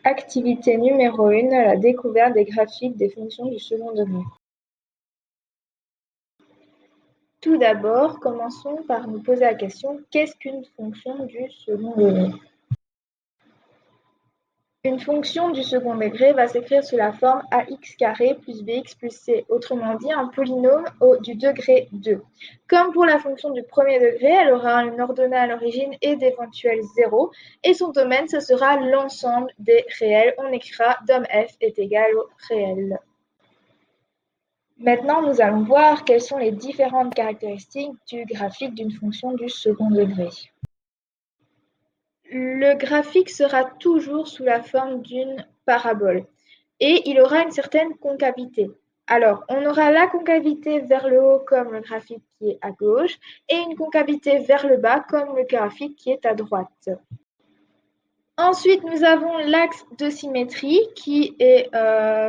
Activité numéro 1, la découverte des graphiques des fonctions du second degré. Tout d'abord, commençons par nous poser la question, qu'est-ce qu'une fonction du second degré? Une fonction du second degré va s'écrire sous la forme ax carré plus bx plus c, autrement dit un polynôme du degré 2. Comme pour la fonction du premier degré, elle aura une ordonnée à l'origine et d'éventuels zéros, et son domaine, ce sera l'ensemble des réels. On écrira dom_f est égal au réel. Maintenant, nous allons voir quelles sont les différentes caractéristiques du graphique d'une fonction du second degré. Le graphique sera toujours sous la forme d'une parabole et il aura une certaine concavité. Alors, on aura la concavité vers le haut comme le graphique qui est à gauche et une concavité vers le bas comme le graphique qui est à droite. Ensuite, nous avons l'axe de symétrie qui est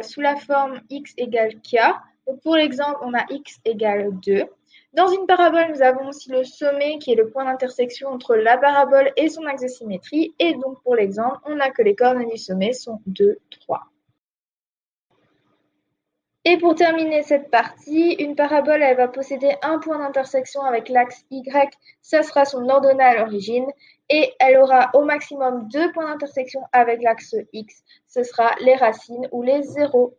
sous la forme x égale k. Donc, pour l'exemple, on a x égale 2. Dans une parabole, nous avons aussi le sommet qui est le point d'intersection entre la parabole et son axe de symétrie. Et donc, pour l'exemple, on a que les coordonnées du sommet sont 2, 3. Et pour terminer cette partie, une parabole, elle va posséder un point d'intersection avec l'axe y, ça sera son ordonnée à l'origine, et elle aura au maximum 2 points d'intersection avec l'axe x, ce sera les racines ou les zéros.